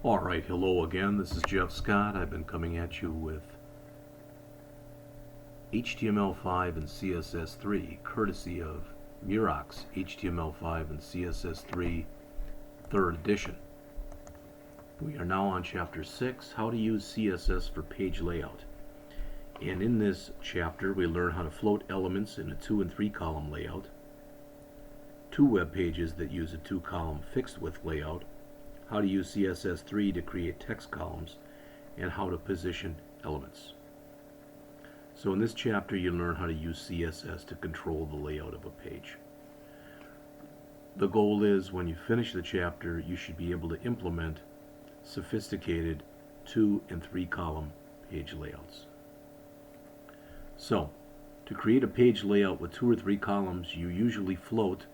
Alright, hello again. This is Jeff Scott. I've been coming at you with HTML5 and CSS3, courtesy of Murox HTML5 and CSS3 3rd edition. We are now on Chapter 6, How to Use CSS for Page Layout. And in this chapter, we learn how to float elements in a 2 and 3 column layout, 2 web pages that use a 2 column fixed width layout, how to use CSS3 to create text columns, and how to position elements. So in this chapter you learn how to use CSS to control the layout of a page. The goal is when you finish the chapter you should be able to implement sophisticated 2 and 3 column page layouts. So to create a page layout with 2 or 3 columns you usually float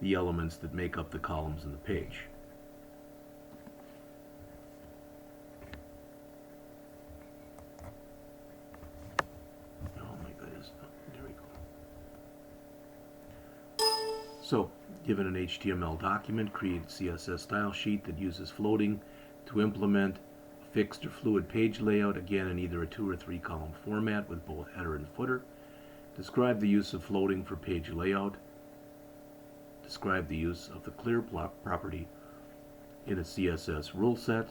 the elements that make up the columns in the page. So, given an HTML document, create a CSS style sheet that uses floating to implement a fixed or fluid page layout, again in either a 2 or 3 column format with both header and footer. Describe the use of floating for page layout. Describe the use of the clear property in a CSS rule set.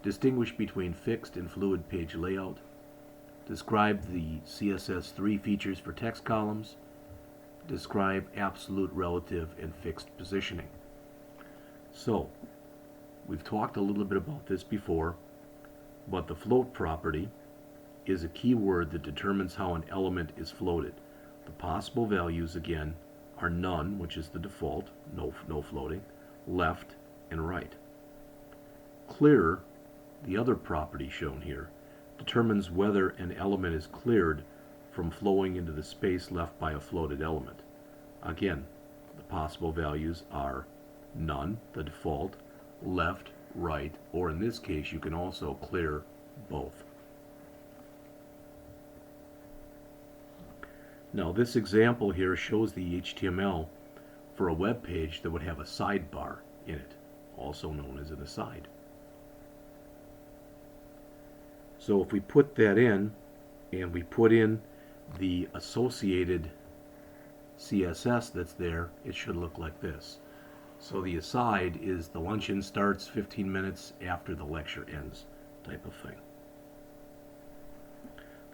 Distinguish between fixed and fluid page layout. Describe the CSS3 features for text columns. Describe absolute, relative, and fixed positioning. So, we've talked a little bit about this before, but the float property is a keyword that determines how an element is floated. The possible values, again, are none, which is the default, no floating, left, and right. Clear, the other property shown here, determines whether an element is cleared from flowing into the space left by a floated element. Again, the possible values are none, the default, left, right, or in this case you can also clear both. Now this example here shows the HTML for a web page that would have a sidebar in it, also known as an aside. So if we put that in and we put in the associated CSS that's there, it should look like this. So the aside is the luncheon starts 15 minutes after the lecture ends type of thing.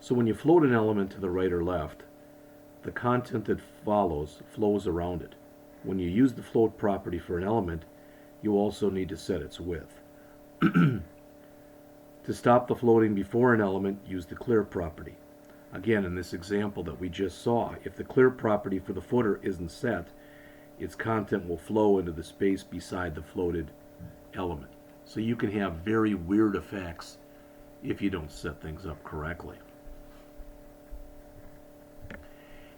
So when you float an element to the right or left, the content that follows flows around it. When you use the float property for an element, you also need to set its width. To stop the floating before an element, use the clear property. Again, in this example that we just saw, if the clear property for the footer isn't set, its content will flow into the space beside the floated element. So you can have very weird effects if you don't set things up correctly.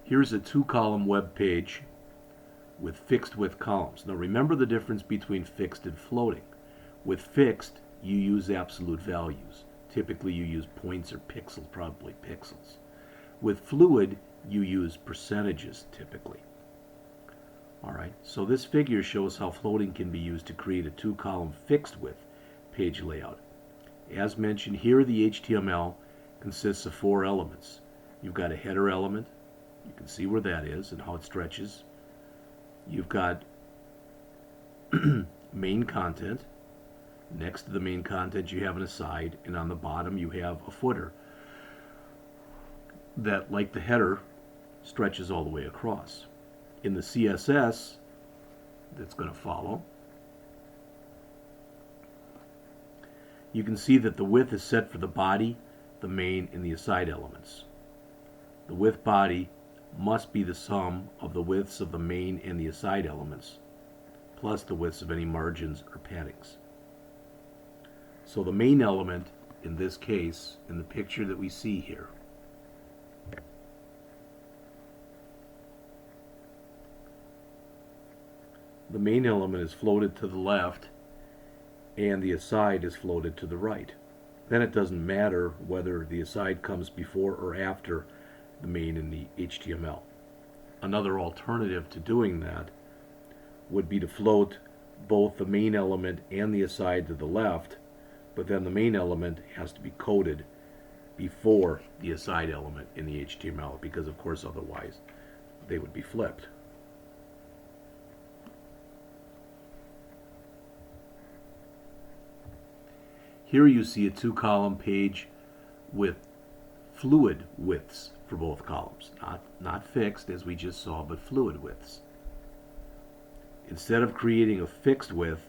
Here's a 2 column web page with fixed width columns. Now remember the difference between fixed and floating. With fixed, you use absolute values. Typically you use points or pixels, probably pixels. With fluid, you use percentages typically. Alright, so this figure shows how floating can be used to create a 2 column fixed width page layout. As mentioned here, the HTML consists of 4 elements. You've got a header element, you can see where that is and how it stretches. You've got main content. Next to the main content you have an aside, and on the bottom you have a footer that, like the header, stretches all the way across. In the CSS that's going to follow, you can see that the width is set for the body, the main, and the aside elements. The width body must be the sum of the widths of the main and the aside elements, plus the widths of any margins or paddings. So the main element, in this case, in the picture that we see here, the main element is floated to the left and the aside is floated to the right. Then it doesn't matter whether the aside comes before or after the main in the HTML. Another alternative to doing that would be to float both the main element and the aside to the left but then the main element has to be coded before the aside element in the HTML, because of course otherwise they would be flipped. Here you see a 2-column page with fluid widths for both columns, not fixed as we just saw, but fluid widths. Instead of creating a fixed width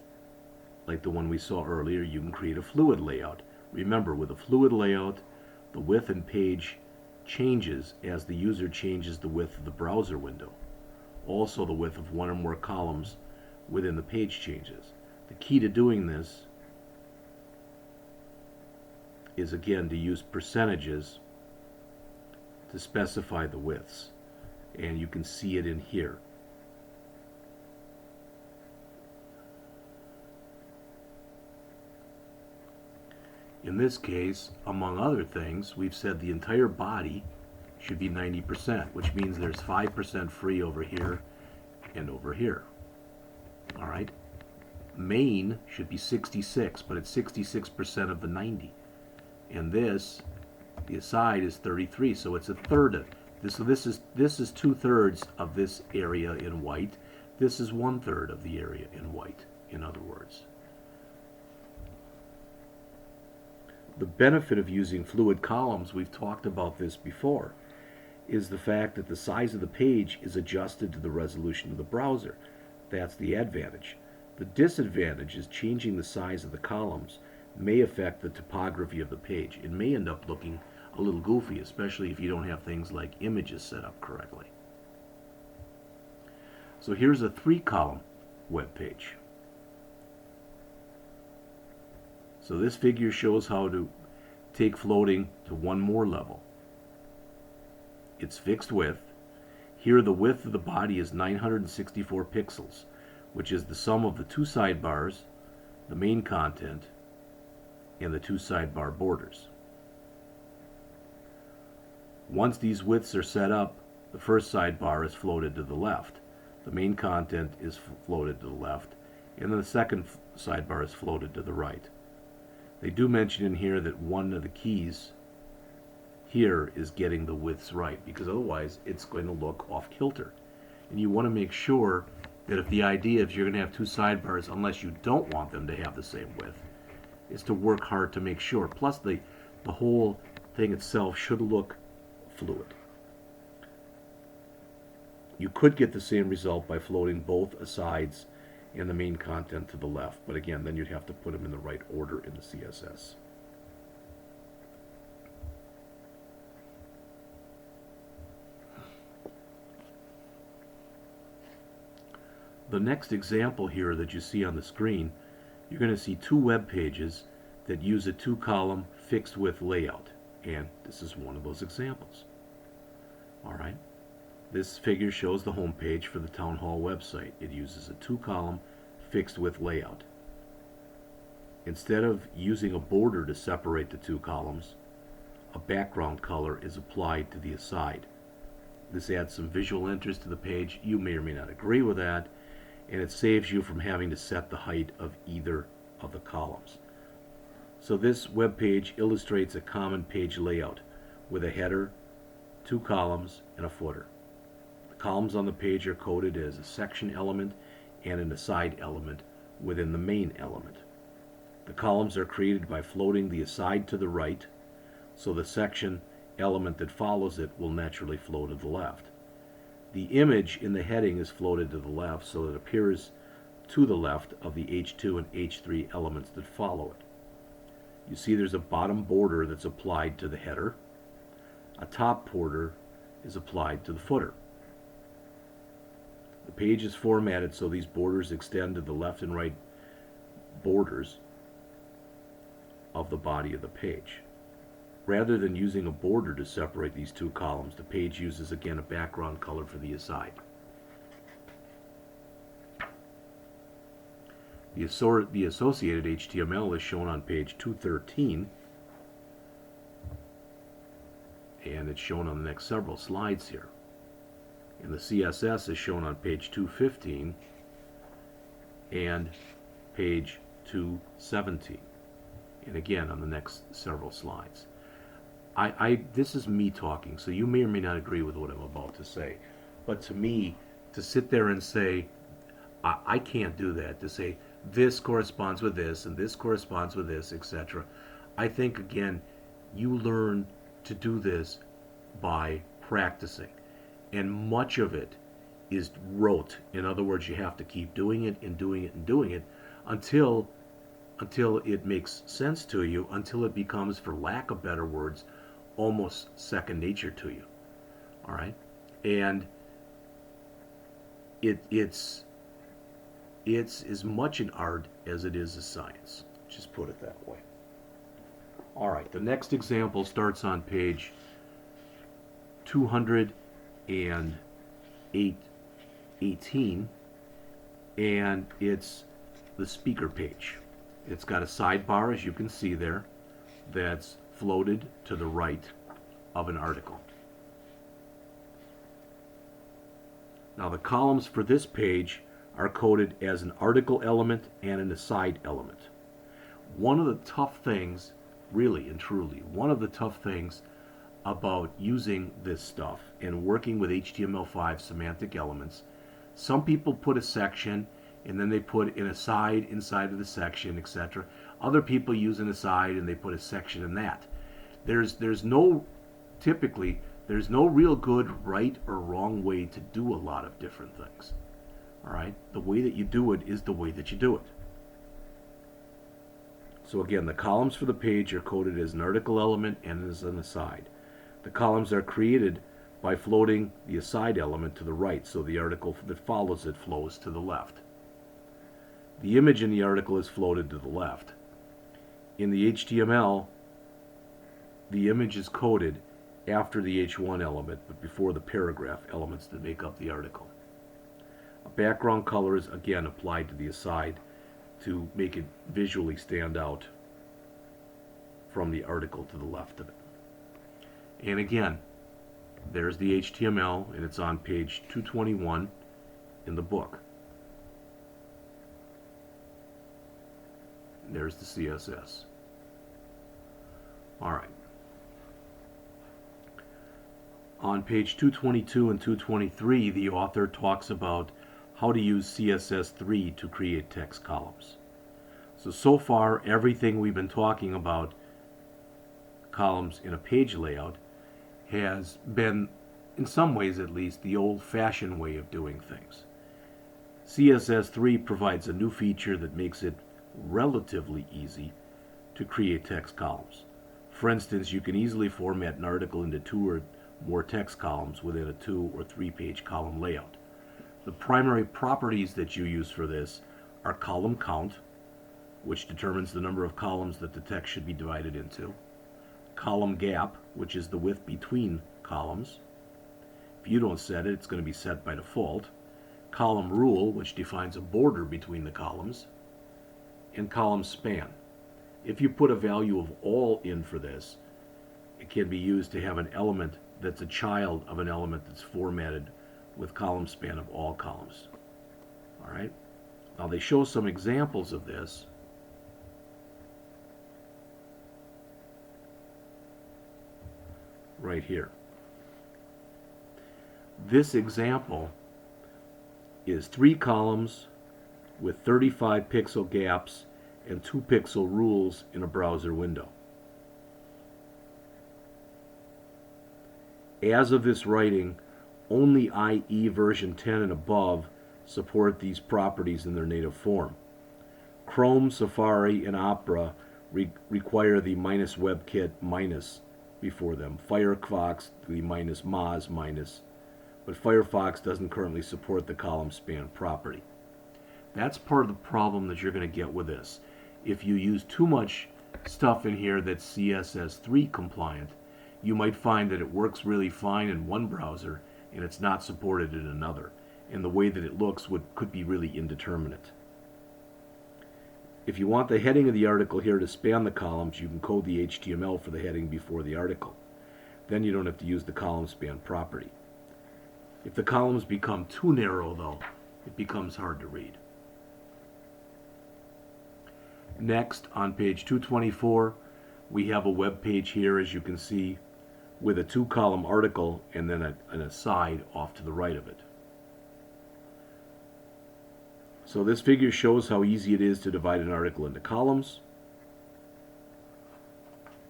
like the one we saw earlier, you can create a fluid layout. Remember, with a fluid layout, the width and page changes as the user changes the width of the browser window. Also, the width of one or more columns within the page changes. The key to doing this is, again, to use percentages to specify the widths, and you can see it in here. In this case, among other things, we've said the entire body should be 90%, which means there's 5% free over here and over here. All right? Main should be 66, but it's 66% of the 90. And this, the aside, is 33, so it's a third of this. So this is 2/3 of this area in white. This is 1/3 of the area in white, in other words. The benefit of using fluid columns, we've talked about this before, is the fact that the size of the page is adjusted to the resolution of the browser. That's the advantage. The disadvantage is changing the size of the columns may affect the topography of the page. It may end up looking a little goofy, especially if you don't have things like images set up correctly. So here's a 3-column web page. So this figure shows how to take floating to one more level. It's fixed width. Here the width of the body is 964 pixels, which is the sum of the 2 sidebars, the main content, and the 2 sidebar borders. Once these widths are set up, the first sidebar is floated to the left, the main content is floated to the left, and then the second sidebar is floated to the right. They do mention in here that one of the keys here is getting the widths right, because otherwise it's going to look off kilter. And you want to make sure that if you're going to have 2 sidebars, unless you don't want them to have the same width, is to work hard to make sure. Plus the whole thing itself should look fluid. You could get the same result by floating both asides and the main content to the left, but again, then you'd have to put them in the right order in the CSS. The next example here that you see on the screen, you're going to see 2 web pages that use a 2-column fixed width layout, and this is one of those examples. All right. This figure shows the home page for the Town Hall website. It uses a 2-column fixed width layout. Instead of using a border to separate the 2 columns, a background color is applied to the aside. This adds some visual interest to the page. You may or may not agree with that, and it saves you from having to set the height of either of the columns. So this web page illustrates a common page layout with a header, 2 columns, and a footer. The columns on the page are coded as a section element and an aside element within the main element. The columns are created by floating the aside to the right, so the section element that follows it will naturally flow to the left. The image in the heading is floated to the left, so it appears to the left of the H2 and H3 elements that follow it. You see there's a bottom border that's applied to the header. A top border is applied to the footer. The page is formatted so these borders extend to the left and right borders of the body of the page. Rather than using a border to separate these 2 columns, the page uses again a background color for the aside. The associated HTML is shown on page 213, and it's shown on the next several slides here. And the CSS is shown on page 215 and page 217. and again on the next several slides. This is me talking, so you may or may not agree with what I'm about to say. But to me, to sit there and say, I can't do that, to say this corresponds with this and this corresponds with this, etc. I think, again, you learn to do this by practicing. And much of it is rote. In other words, you have to keep doing it and doing it and doing it until it makes sense to you, until it becomes, for lack of better words, almost second nature to you. All right? And it's as much an art as it is a science. Just put it that way. All right, the next example starts on page 218, and it's the speaker page. It's got a sidebar, as you can see there, that's floated to the right of an article. Now the columns for this page are coded as an article element and an aside element. One of the tough things, really and truly, one of the tough things about using this stuff and working with HTML5 semantic elements, some people put a section and then they put an aside inside of the section, etc. Other people use an aside and they put a section in that. Typically, there's no real good right or wrong way to do a lot of different things. All right? The way that you do it is the way that you do it. So again, the columns for the page are coded as an article element and as an aside. The columns are created by floating the aside element to the right, so the article that follows it flows to the left. The image in the article is floated to the left. In the HTML, the image is coded after the H1 element, but before the paragraph elements that make up the article. A background color is again applied to the aside to make it visually stand out from the article to the left of it. And again, there's the HTML, and it's on page 221 in the book. There's the CSS. All right. On page 222 and 223, the author talks about how to use CSS3 to create text columns. So far, everything we've been talking about, columns in a page layout, has been, in some ways at least, the old-fashioned way of doing things. CSS3 provides a new feature that makes it relatively easy to create text columns. For instance, you can easily format an article into 2 or more text columns within a 2 or 3 page column layout. The primary properties that you use for this are column count, which determines the number of columns that the text should be divided into, column gap, which is the width between columns. If you don't set it, it's going to be set by default. Column rule, which defines a border between the columns, and column span. If you put a value of all in for this, it can be used to have an element that's a child of an element that's formatted with column span of all columns. All right? Now they show some examples of this. Right here. This example is 3 columns with 35 pixel gaps and 2 pixel rules in a browser window. As of this writing, only IE version 10 and above support these properties in their native form. Chrome, Safari, and Opera require the -WebKit- before them. Firefox, the -Moz-, but Firefox doesn't currently support the column span property. That's part of the problem that you're going to get with this. If you use too much stuff in here that's CSS3 compliant, you might find that it works really fine in one browser and it's not supported in another, and the way that it looks could be really indeterminate. If you want the heading of the article here to span the columns, you can code the HTML for the heading before the article. Then you don't have to use the column span property. If the columns become too narrow, though, it becomes hard to read. Next, on page 224, we have a web page here, as you can see, with a 2-column article and then an aside off to the right of it. So this figure shows how easy it is to divide an article into columns.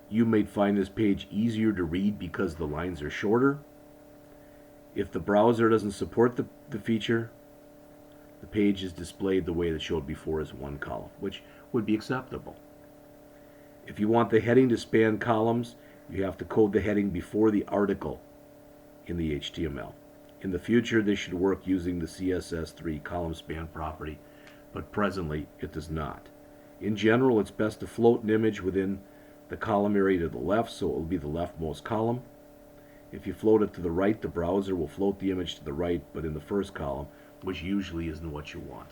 You may find this page easier to read because the lines are shorter. If the browser doesn't support the feature, the page is displayed the way that showed before as one column, which would be acceptable. If you want the heading to span columns, you have to code the heading before the article in the HTML. In the future, this should work using the CSS3 column span property, but presently it does not. In general, it's best to float an image within the column area to the left, so it will be the leftmost column. If you float it to the right, the browser will float the image to the right, but in the first column, which usually isn't what you want.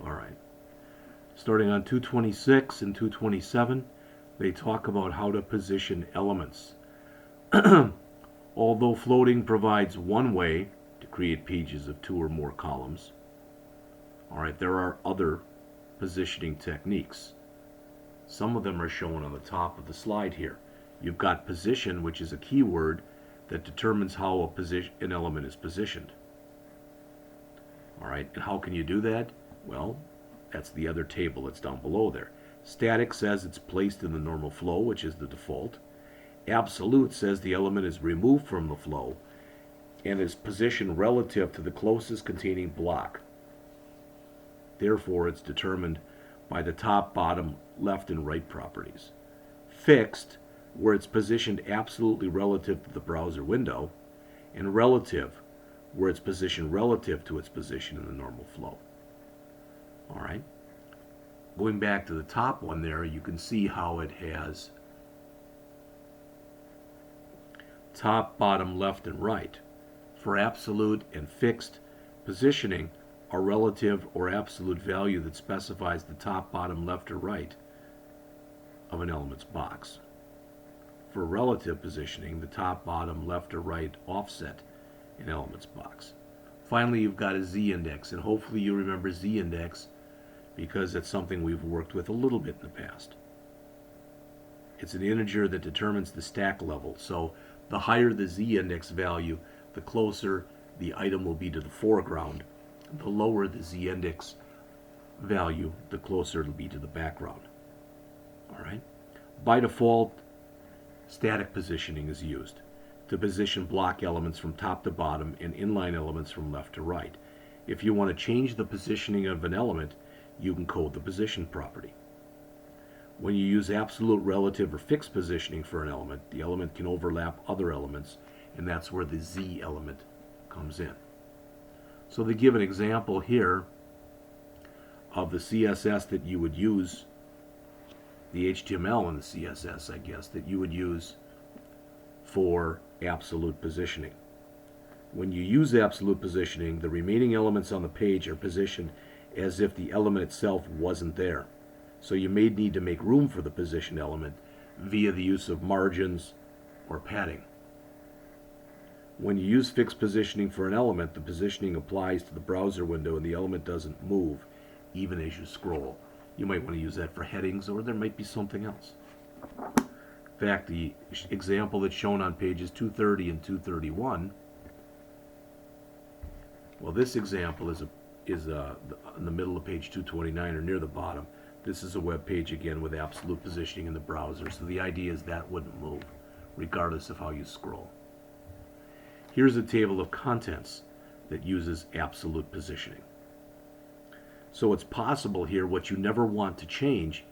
All right. Starting on 226 and 227, they talk about how to position elements. Although floating provides one way to create pages of 2 or more columns, all right, there are other positioning techniques. Some of them are shown on the top of the slide here. You've got position, which is a keyword that determines how an element is positioned. All right, and how can you do that? Well, that's the other table that's down below there. Static says it's placed in the normal flow, which is the default. Absolute says the element is removed from the flow and is positioned relative to the closest containing block. Therefore, it's determined by the top, bottom, left, and right properties. Fixed, where it's positioned absolutely relative to the browser window, and relative, where it's positioned relative to its position in the normal flow. All right. Going back to the top one there, you can see how it has top, bottom, left, and right. For absolute and fixed positioning, a relative or absolute value that specifies the top, bottom, left, or right of an element's box. For relative positioning, the top, bottom, left, or right offset an element's box. Finally, you've got a z-index, and hopefully you remember z-index because it's something we've worked with a little bit in the past. It's an integer that determines the stack level, so the higher the z-index value, the closer the item will be to the foreground. The lower the z-index value, the closer it'll be to the background. All right. By default, static positioning is used to position block elements from top to bottom and inline elements from left to right. If you want to change the positioning of an element, you can code the position property. When you use absolute, relative, or fixed positioning for an element, the element can overlap other elements, and that's where the Z element comes in. So they give an example here of the CSS that you would use, the HTML and the CSS, I guess, that you would use for absolute positioning. When you use absolute positioning, the remaining elements on the page are positioned as if the element itself wasn't there. So you may need to make room for the positioned element via the use of margins or padding. When you use fixed positioning for an element, the positioning applies to the browser window and the element doesn't move even as you scroll. You might want to use that for headings, or there might be something else. In fact, the example that's shown on pages 230 and 231, well, this example is in the middle of page 229 or near the bottom. This is a web page again with absolute positioning in the browser, so the idea is that wouldn't move regardless of how you scroll. Here's a table of contents that uses absolute positioning. So it's possible here, what you never want to change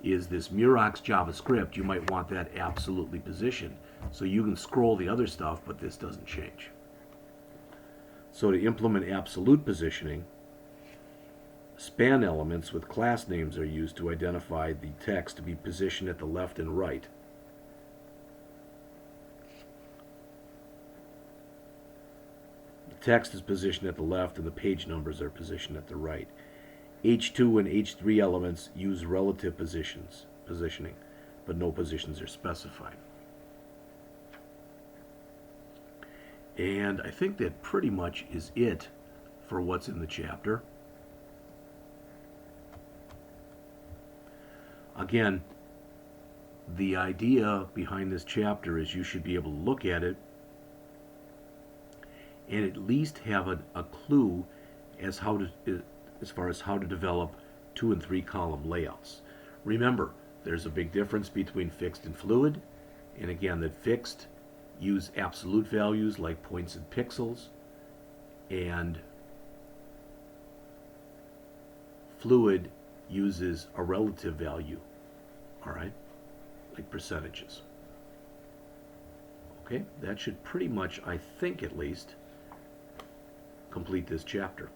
is this Murox JavaScript. You might want that absolutely positioned, so you can scroll the other stuff, but this doesn't change. So to implement absolute positioning, span elements with class names are used to identify the text to be positioned at the left and right. The text is positioned at the left and the page numbers are positioned at the right. H2 and H3 elements use relative positioning, but no positions are specified. And I think that pretty much is it for what's in the chapter. Again, the idea behind this chapter is you should be able to look at it and at least have a clue as far as how to develop 2 and 3 column layouts. Remember, there's a big difference between fixed and fluid, and again, that fixed use absolute values like points and pixels, and fluid uses a relative value, all right, like percentages. Okay, that should pretty much, I think at least, complete this chapter.